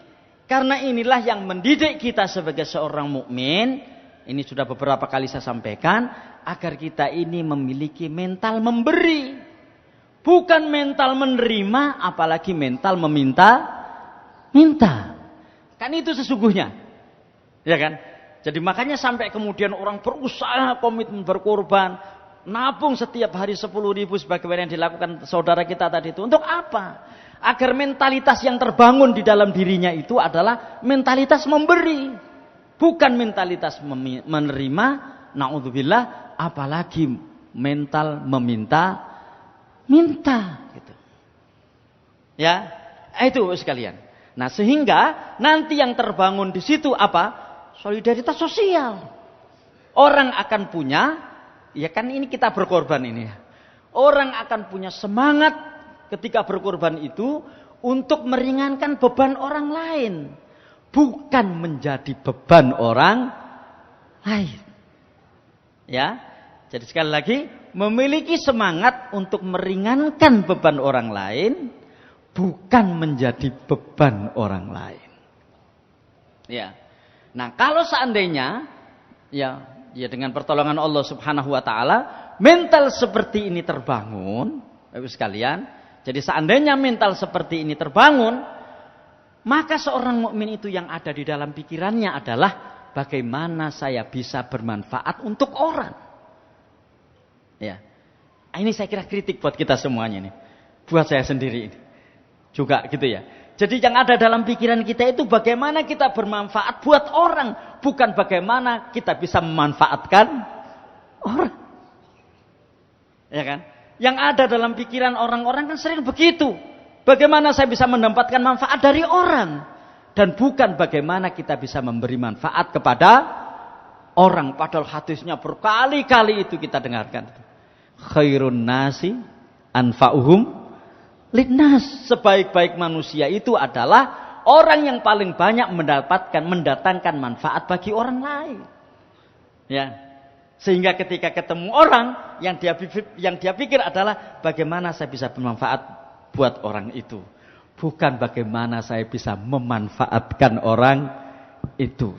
Karena inilah yang mendidik kita sebagai seorang mukmin. Ini sudah beberapa kali saya sampaikan, agar kita ini memiliki mental memberi. Bukan mental menerima, apalagi mental minta. Kan itu sesungguhnya. Ya kan? Jadi makanya sampai kemudian orang berusaha komitmen berkorban, nabung setiap hari 10.000 sebagaimana yang dilakukan saudara kita tadi itu. Untuk apa? Agar mentalitas yang terbangun di dalam dirinya itu adalah mentalitas memberi. Bukan mentalitas menerima, naudzubillah, apalagi mental minta gitu. Ya, itu sekalian. Nah, sehingga nanti yang terbangun di situ apa? Solidaritas sosial. Orang akan punya, ya kan ini kita berkorban ini. Orang akan punya semangat ketika berkorban itu untuk meringankan beban orang lain. Bukan menjadi beban orang lain. Ya. Jadi sekali lagi, memiliki semangat untuk meringankan beban orang lain, bukan menjadi beban orang lain. Ya. Nah, kalau seandainya ya dengan pertolongan Allah Subhanahu wa taala mental seperti ini terbangun, Bapak sekalian. Jadi seandainya mental seperti ini terbangun, maka seorang mukmin itu yang ada di dalam pikirannya adalah bagaimana saya bisa bermanfaat untuk orang. Ya. Ini saya kira kritik buat kita semuanya nih. Buat saya sendiri ini. Juga gitu ya. Jadi yang ada dalam pikiran kita itu bagaimana kita bermanfaat buat orang, bukan bagaimana kita bisa memanfaatkan orang. Ya kan? Yang ada dalam pikiran orang-orang kan sering begitu. Bagaimana saya bisa mendapatkan manfaat dari orang, dan bukan bagaimana kita bisa memberi manfaat kepada orang. Padahal hadisnya berkali-kali itu kita dengarkan. Khairun nasi anfa'uhum linnas. Sebaik-baik manusia itu adalah orang yang paling banyak mendatangkan manfaat bagi orang lain. Ya. Sehingga ketika ketemu orang yang dia pikir adalah bagaimana saya bisa bermanfaat buat orang itu, bukan bagaimana saya bisa memanfaatkan orang itu.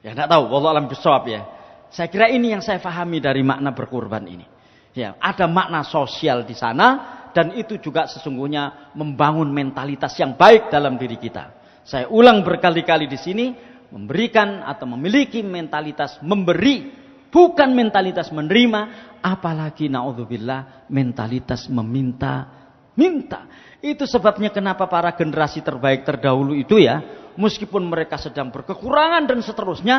Ya enggak tahu, wallahu a'lam bishawab ya. Saya kira ini yang saya pahami dari makna berkorban ini. Ya, ada makna sosial di sana, dan itu juga sesungguhnya membangun mentalitas yang baik dalam diri kita. Saya ulang berkali-kali di sini, memberikan atau memiliki mentalitas memberi, bukan mentalitas menerima, apalagi naudzubillah mentalitas meminta. Itu sebabnya kenapa para generasi terbaik terdahulu itu ya, meskipun mereka sedang berkekurangan dan seterusnya,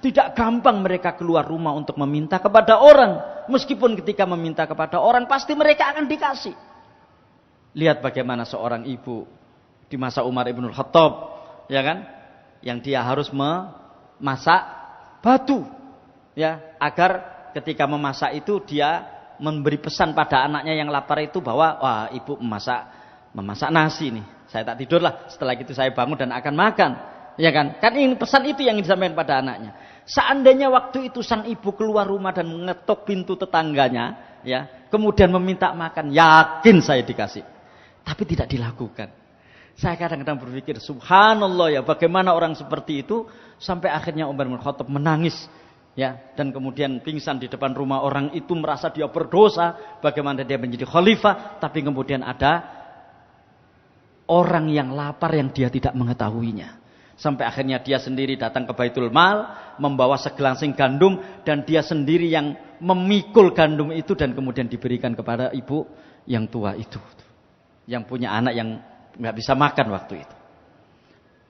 tidak gampang mereka keluar rumah untuk meminta kepada orang. Meskipun ketika meminta kepada orang, pasti mereka akan dikasih. Lihat bagaimana seorang ibu di masa Umar ibn Khattab, ya kan? Yang dia harus memasak batu, ya, agar ketika memasak itu dia memberi pesan pada anaknya yang lapar itu bahwa, wah, ibu memasak nasi nih. Saya tak tidur lah, setelah itu saya bangun dan akan makan. Ya kan? Kan ini pesan itu yang disampaikan pada anaknya. Seandainya waktu itu sang ibu keluar rumah dan mengetok pintu tetangganya, ya, kemudian meminta makan, yakin saya dikasih. Tapi tidak dilakukan. Saya kadang-kadang berpikir, subhanallah ya, bagaimana orang seperti itu sampai akhirnya Umar bin Khattab menangis, ya, dan kemudian pingsan di depan rumah orang itu, merasa dia berdosa, bagaimana dia menjadi khalifah, tapi kemudian ada orang yang lapar yang dia tidak mengetahuinya. Sampai akhirnya dia sendiri datang ke Baitul Mal, membawa segelansing gandum, dan dia sendiri yang memikul gandum itu dan kemudian diberikan kepada ibu yang tua itu, yang punya anak yang nggak bisa makan waktu itu.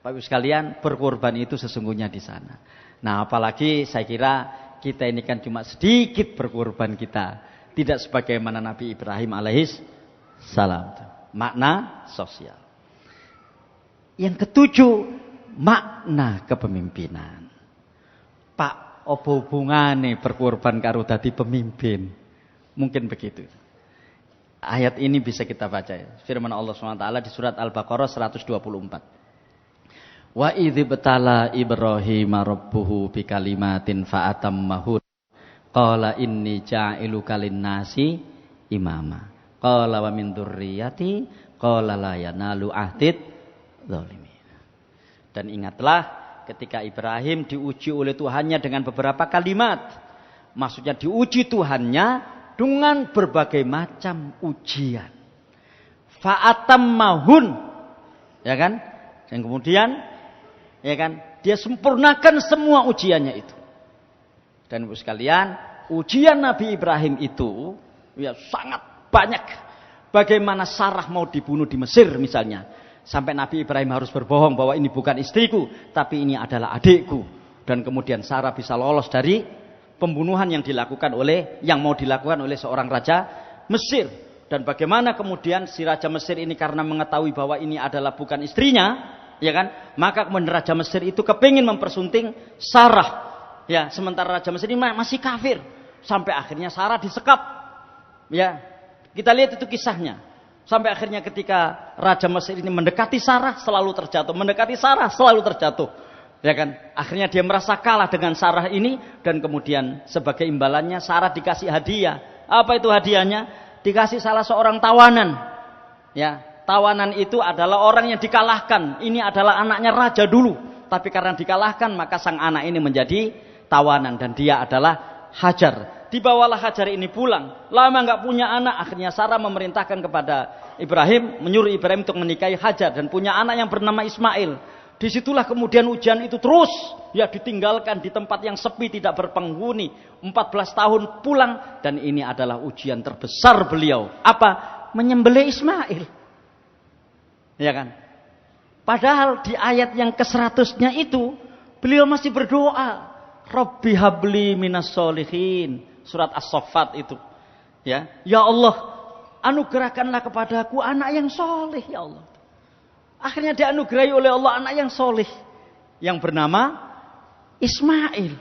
Bapak Ibu sekalian, berkorban itu sesungguhnya di sana. Nah, apalagi saya kira kita ini kan cuma sedikit berkorban kita, tidak sebagaimana Nabi Ibrahim alaihis salam. Makna sosial. Yang ketujuh, makna kepemimpinan. Pak, apa hubungane berkorban karo dadi pemimpin? Mungkin begitu. Ayat ini bisa kita baca ya. Firman Allah SWT di surat Al-Baqarah 124. Wa idzi betala Ibrahim rabbuhu bikalimatin fa'atammahun. Qala inni ja'iluka lin-nasi imama. Qala wa min dzurriyyati qala la yanalu ahdid dzalimin. Dan ingatlah ketika Ibrahim diuji oleh Tuhannya dengan beberapa kalimat. Maksudnya diuji Tuhannya dengan berbagai macam ujian. Fa'atammahun, ya kan? Dan kemudian, ya kan, dia sempurnakan semua ujiannya itu. Dan Ibu sekalian, ujian Nabi Ibrahim itu ya sangat banyak. Bagaimana Sarah mau dibunuh di Mesir misalnya, sampai Nabi Ibrahim harus berbohong bahwa ini bukan istriku, tapi ini adalah adikku. Dan kemudian Sarah bisa lolos dari pembunuhan yang mau dilakukan oleh seorang raja Mesir. Dan bagaimana kemudian si raja Mesir ini karena mengetahui bahwa ini adalah bukan istrinya, ya kan? Maka kemudian raja Mesir itu kepingin mempersunting Sarah. Ya, sementara raja Mesir ini masih kafir. Sampai akhirnya Sarah disekap. Ya. Kita lihat itu kisahnya. Sampai akhirnya ketika raja Mesir ini mendekati Sarah selalu terjatuh, mendekati Sarah selalu terjatuh. Ya kan? Akhirnya dia merasa kalah dengan Sarah ini, dan kemudian sebagai imbalannya Sarah dikasih hadiah. Apa itu hadiahnya? Dikasih salah seorang tawanan. Ya, Tawanan itu adalah orang yang dikalahkan. Ini adalah anaknya raja dulu. Tapi karena dikalahkan maka sang anak ini menjadi tawanan. Dan dia adalah Hajar. Dibawalah Hajar ini pulang. Lama nggak punya anak. Akhirnya Sarah memerintahkan kepada Ibrahim. Menyuruh Ibrahim untuk menikahi Hajar. Dan punya anak yang bernama Ismail. Disitulah kemudian ujian itu terus. Ya ditinggalkan di tempat yang sepi. Tidak berpenghuni. 14 tahun pulang. Dan ini adalah ujian terbesar beliau. Apa? Menyembelih Ismail. Ya kan? Padahal di ayat yang ke-100-nya itu. Beliau masih berdoa. Rabbi habli minas solihin. Surat As-Saffat itu. Ya Allah, anugerahkanlah kepadaku anak yang soleh, ya Allah. Akhirnya dianugerahi oleh Allah anak yang soleh. Yang bernama Ismail.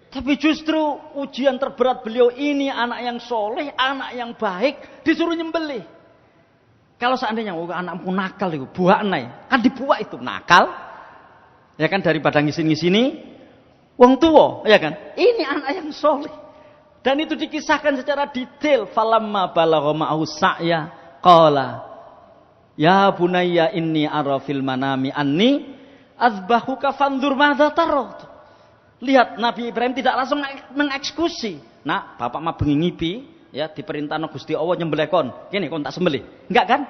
Tapi justru ujian terberat beliau ini, anak yang soleh, anak yang baik, disuruh nyembelih. Kalau seandainya anakmu nakal itu, buah nai, kan dibuat itu nakal. Ya kan, daripada ngisin-ngisini wong tua, ya kan? Ini anak yang soleh. Dan itu dikisahkan secara detail. Falamma balagha ma'ahu sa'ya qala ya bunayya inni ara fil manami anni azbahuka fanzur madza tara. Lihat, Nabi Ibrahim tidak langsung mengeksekusi. Nah, bapak mah bengi ngipi, ya diperintahno Gusti Allah nyembelih kon. Kene kon tak sembelih. Enggak kan?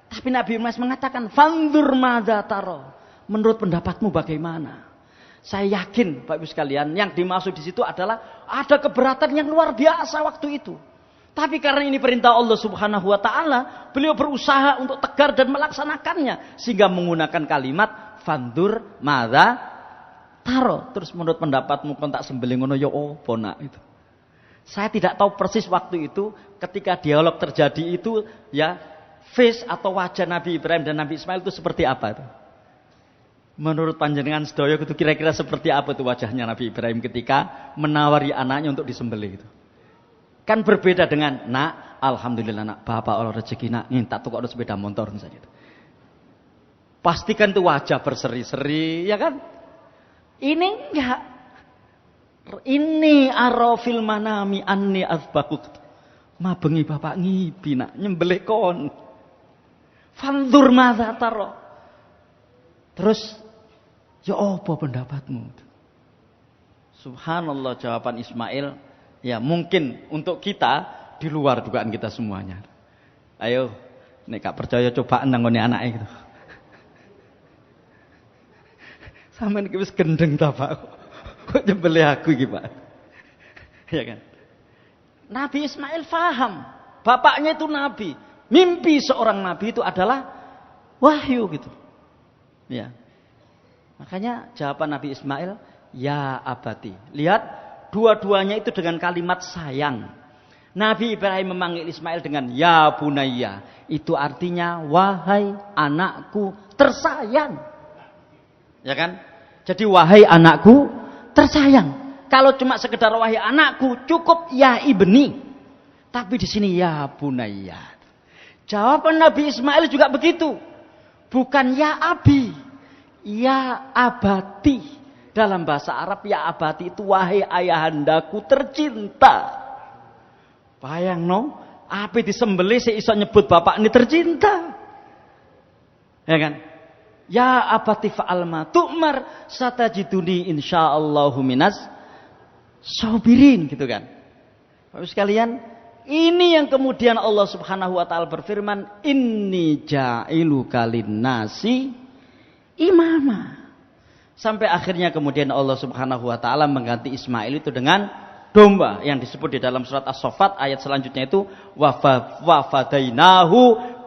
Tapi Nabi Ibrahim mengatakan fanzur madza tara. Menurut pendapatmu bagaimana? Saya yakin Bapak Ibu sekalian, yang dimaksud di situ adalah ada keberatan yang luar biasa waktu itu. Tapi karena ini perintah Allah Subhanahu wa taala, beliau berusaha untuk tegar dan melaksanakannya sehingga menggunakan kalimat fandur madza taro. Terus menurut pendapatmu kon tak sembelih ngono ya opo nak itu. Saya tidak tahu persis waktu itu ketika dialog terjadi itu ya, face atau wajah Nabi Ibrahim dan Nabi Ismail itu seperti apa itu? Menurut panjenengan sedaya itu kira-kira seperti apa tuh wajahnya Nabi Ibrahim ketika menawari anaknya untuk disembelih itu? Kan berbeda dengan nak, alhamdulillah nak, bapak Allah rezeki nak, tak tukar sepeda motor saja. Pastikan tuh wajah berseri-seri, ya kan? Ini enggak. Ini arafil manami anni azbahuk. Ma bengi bapak ngipi nak nyembelih kon. Fandur madza taro. Terus, ya apa pendapatmu? Subhanallah, jawaban Ismail, ya mungkin untuk kita di luar dugaan kita semuanya. Ayo, nek gak percaya coba nangone anake gitu. Sampeyan iki wis gendeng ta, Pak? Kok nyembelih aku iki, Pak? Ya kan? Nabi Ismail faham, bapaknya itu nabi. Mimpi seorang nabi itu adalah wahyu gitu. Ya. Makanya jawaban Nabi Ismail, ya abati. Lihat, dua-duanya itu dengan kalimat sayang. Nabi Ibrahim memanggil Ismail dengan ya bunayya. Itu artinya wahai anakku tersayang. Ya kan? Jadi wahai anakku tersayang. Kalau cuma sekedar wahai anakku cukup ya ibni. Tapi di sini ya bunayya. Jawaban Nabi Ismail juga begitu. Bukan ya abi, ya abati. Dalam bahasa Arab ya abati itu wahai ayahandaku tercinta. Bayang no, api disembelih seiso nyebut bapak ini tercinta. Ya kan? Ya abati fa'al ma tu'mar satajiduni insyaallahu minas sabirin gitu kan. Bapak sekalian, ini yang kemudian Allah Subhanahu wa taala berfirman, inni ja'iluka linnasi imama. Sampai akhirnya kemudian Allah Subhanahu wa taala mengganti Ismail itu dengan domba yang disebut di dalam surat As-Saffat ayat selanjutnya itu wafadainahu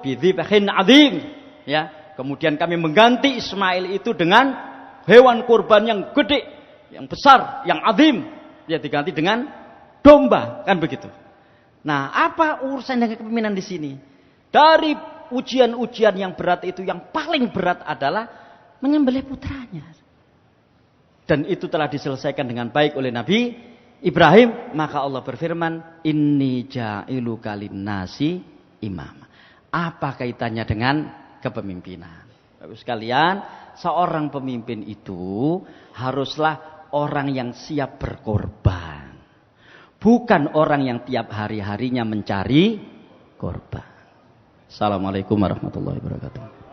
bidzibhin adzim. Ya, kemudian kami mengganti Ismail itu dengan hewan kurban yang gede, yang besar, yang adzim. Ya, diganti dengan domba, kan begitu. Nah, apa urusan dengan kepemimpinan di sini? Dari ujian-ujian yang berat itu, yang paling berat adalah menyembelih putranya. Dan itu telah diselesaikan dengan baik oleh Nabi Ibrahim. Maka Allah berfirman, inni ja'iluka linnasi imam. Apa kaitannya dengan kepemimpinan? Bapak sekalian, seorang pemimpin itu haruslah orang yang siap berkorban. Bukan orang yang tiap hari-harinya mencari korban. Assalamualaikum warahmatullahi wabarakatuh.